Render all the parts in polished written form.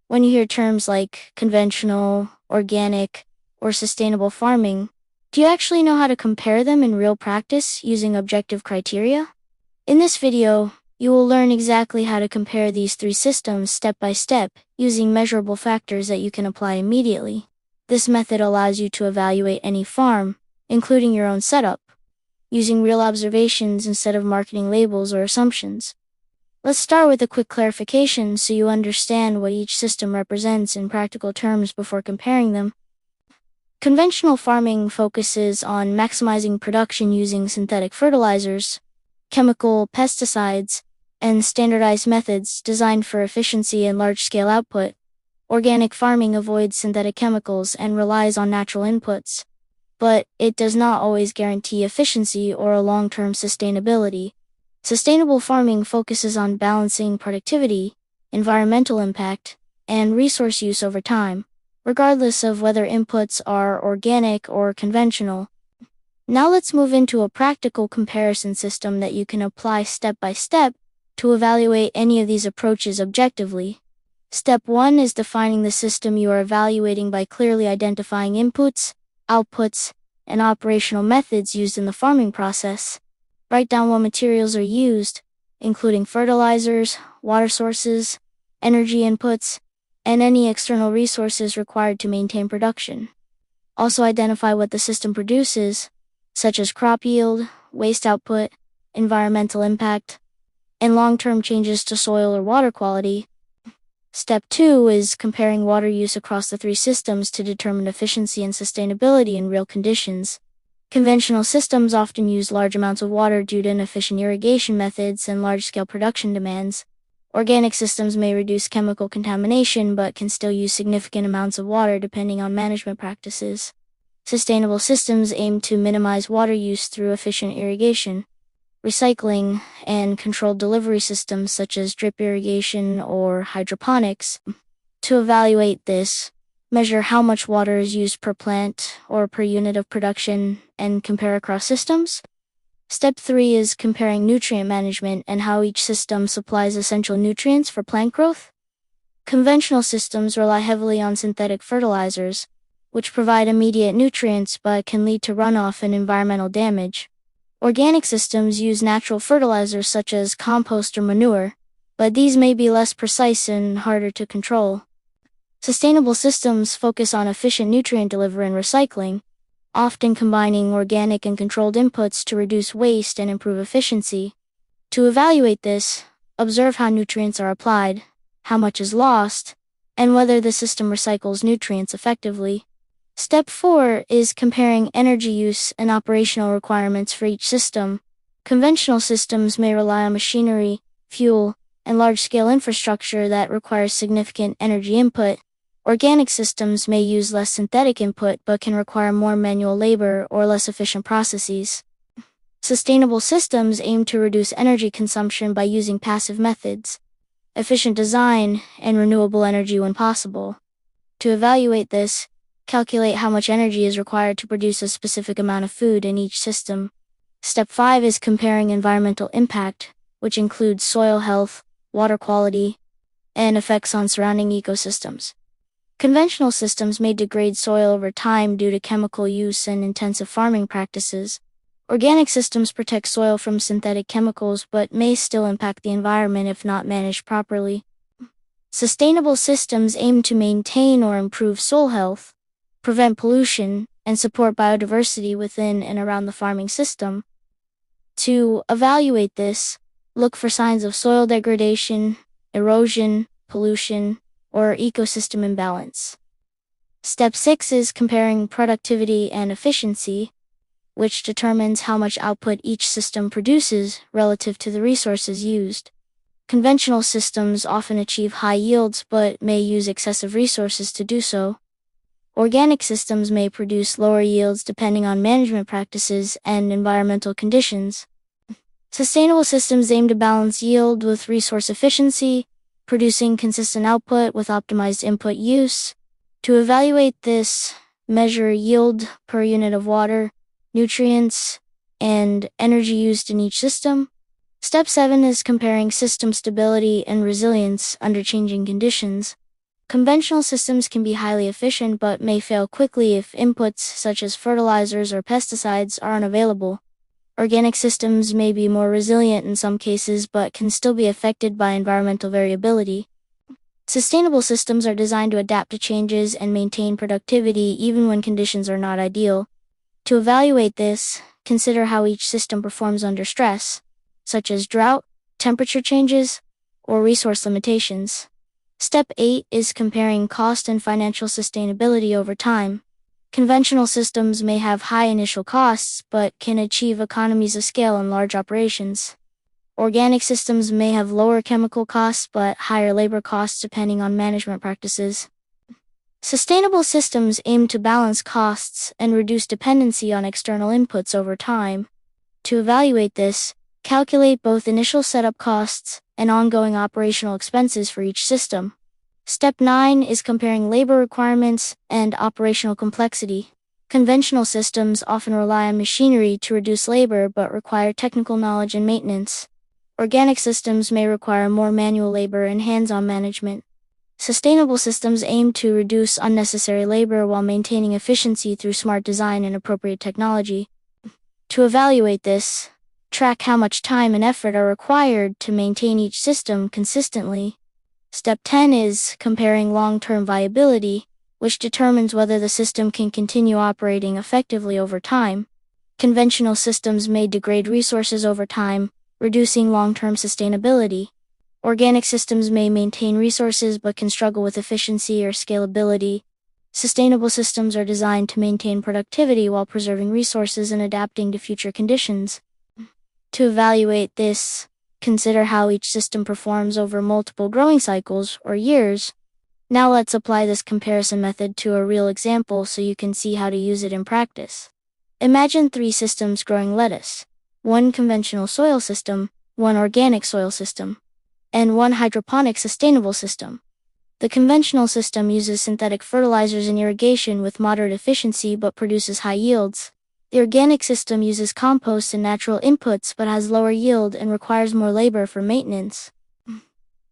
When you hear terms like conventional, organic, or sustainable farming, do you actually know how to compare them in real practice using objective criteria? In this video, you will learn exactly how to compare these three systems step by step using measurable factors that you can apply immediately. This method allows you to evaluate any farm, including your own setup, using real observations instead of marketing labels or assumptions. Let's start with a quick clarification so you understand what each system represents in practical terms before comparing them. Conventional farming focuses on maximizing production using synthetic fertilizers, chemical pesticides, and standardized methods designed for efficiency and large-scale output. Organic farming avoids synthetic chemicals and relies on natural inputs, but it does not always guarantee efficiency or a long-term sustainability. Sustainable farming focuses on balancing productivity, environmental impact, and resource use over time, regardless of whether inputs are organic or conventional. Now let's move into a practical comparison system that you can apply step by step to evaluate any of these approaches objectively. Step 1 is defining the system you are evaluating by clearly identifying inputs, outputs, and operational methods used in the farming process. Write down what materials are used, including fertilizers, water sources, energy inputs, and any external resources required to maintain production. Also identify what the system produces, such as crop yield, waste output, environmental impact, and long-term changes to soil or water quality. Step 2 is comparing water use across the three systems to determine efficiency and sustainability in real conditions. Conventional systems often use large amounts of water due to inefficient irrigation methods and large-scale production demands. Organic systems may reduce chemical contamination but can still use significant amounts of water depending on management practices. Sustainable systems aim to minimize water use through efficient irrigation, recycling, and controlled delivery systems such as drip irrigation or hydroponics. To evaluate this, measure how much water is used per plant or per unit of production and compare across systems. Step 3 is comparing nutrient management and how each system supplies essential nutrients for plant growth. Conventional systems rely heavily on synthetic fertilizers, which provide immediate nutrients but can lead to runoff and environmental damage. Organic systems use natural fertilizers such as compost or manure, but these may be less precise and harder to control. Sustainable systems focus on efficient nutrient delivery and recycling, often combining organic and controlled inputs to reduce waste and improve efficiency. To evaluate this, observe how nutrients are applied, how much is lost, and whether the system recycles nutrients effectively. Step 4 is comparing energy use and operational requirements for each system. Conventional systems may rely on machinery, fuel, and large-scale infrastructure that requires significant energy input. Organic systems may use less synthetic input but can require more manual labor or less efficient processes. Sustainable systems aim to reduce energy consumption by using passive methods, efficient design, and renewable energy when possible. To evaluate this, calculate how much energy is required to produce a specific amount of food in each system. Step 5 is comparing environmental impact, which includes soil health, water quality, and effects on surrounding ecosystems. Conventional systems may degrade soil over time due to chemical use and intensive farming practices. Organic systems protect soil from synthetic chemicals but may still impact the environment if not managed properly. Sustainable systems aim to maintain or improve soil health, prevent pollution, and support biodiversity within and around the farming system. To evaluate this, look for signs of soil degradation, erosion, pollution, or ecosystem imbalance. Step 6 is comparing productivity and efficiency, which determines how much output each system produces relative to the resources used. Conventional systems often achieve high yields but may use excessive resources to do so. Organic systems may produce lower yields depending on management practices and environmental conditions. Sustainable systems aim to balance yield with resource efficiency, producing consistent output with optimized input use. To evaluate this, measure yield per unit of water, nutrients, and energy used in each system. Step 7 is comparing system stability and resilience under changing conditions. Conventional systems can be highly efficient but may fail quickly if inputs such as fertilizers or pesticides aren't available. Organic systems may be more resilient in some cases but can still be affected by environmental variability. Sustainable systems are designed to adapt to changes and maintain productivity even when conditions are not ideal. To evaluate this, consider how each system performs under stress, such as drought, temperature changes, or resource limitations. Step 8 is comparing cost and financial sustainability over time. Conventional systems may have high initial costs but can achieve economies of scale in large operations. Organic systems may have lower chemical costs but higher labor costs depending on management practices. Sustainable systems aim to balance costs and reduce dependency on external inputs over time. To evaluate this, calculate both initial setup costs and ongoing operational expenses for each system. Step 9 is comparing labor requirements and operational complexity. Conventional systems often rely on machinery to reduce labor but require technical knowledge and maintenance. Organic systems may require more manual labor and hands-on management. Sustainable systems aim to reduce unnecessary labor while maintaining efficiency through smart design and appropriate technology. To evaluate this, track how much time and effort are required to maintain each system consistently. Step 10 is comparing long-term viability, which determines whether the system can continue operating effectively over time. Conventional systems may degrade resources over time, reducing long-term sustainability. Organic systems may maintain resources but can struggle with efficiency or scalability. Sustainable systems are designed to maintain productivity while preserving resources and adapting to future conditions. To evaluate this, consider how each system performs over multiple growing cycles or years. Now let's apply this comparison method to a real example so you can see how to use it in practice. Imagine 3 systems growing lettuce: 1 conventional soil system, 1 organic soil system, and 1 hydroponic sustainable system. The conventional system uses synthetic fertilizers and irrigation with moderate efficiency but produces high yields. The organic system uses compost and natural inputs but has lower yield and requires more labor for maintenance.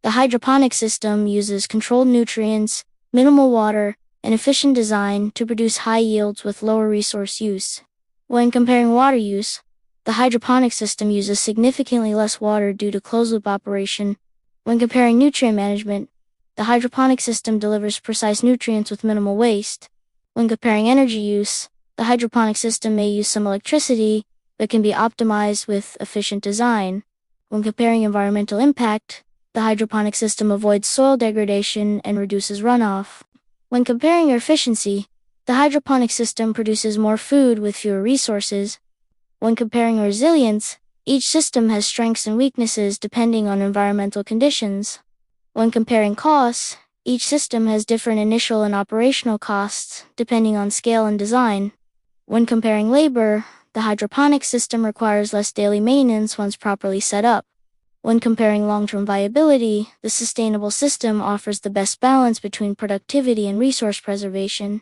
The hydroponic system uses controlled nutrients, minimal water, and efficient design to produce high yields with lower resource use. When comparing water use, the hydroponic system uses significantly less water due to closed-loop operation. When comparing nutrient management, the hydroponic system delivers precise nutrients with minimal waste. When comparing energy use, the hydroponic system may use some electricity, but can be optimized with efficient design. When comparing environmental impact, the hydroponic system avoids soil degradation and reduces runoff. When comparing efficiency, the hydroponic system produces more food with fewer resources. When comparing resilience, each system has strengths and weaknesses depending on environmental conditions. When comparing costs, each system has different initial and operational costs depending on scale and design. When comparing labor, the hydroponic system requires less daily maintenance once properly set up. When comparing long-term viability, the sustainable system offers the best balance between productivity and resource preservation.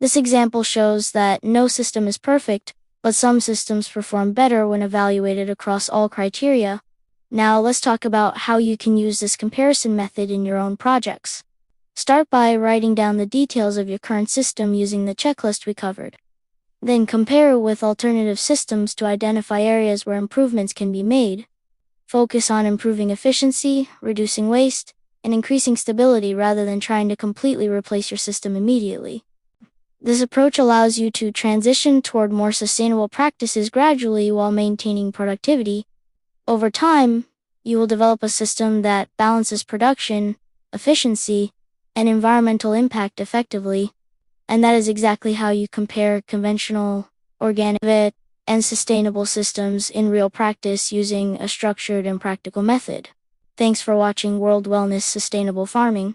This example shows that no system is perfect, but some systems perform better when evaluated across all criteria. Now let's talk about how you can use this comparison method in your own projects. Start by writing down the details of your current system using the checklist we covered. Then compare with alternative systems to identify areas where improvements can be made. Focus on improving efficiency, reducing waste, and increasing stability rather than trying to completely replace your system immediately. This approach allows you to transition toward more sustainable practices gradually while maintaining productivity. Over time, you will develop a system that balances production, efficiency, and environmental impact effectively. And that is exactly how you compare conventional, organic, and sustainable systems in real practice using a structured and practical method. Thanks for watching World Wellness Sustainable Farming.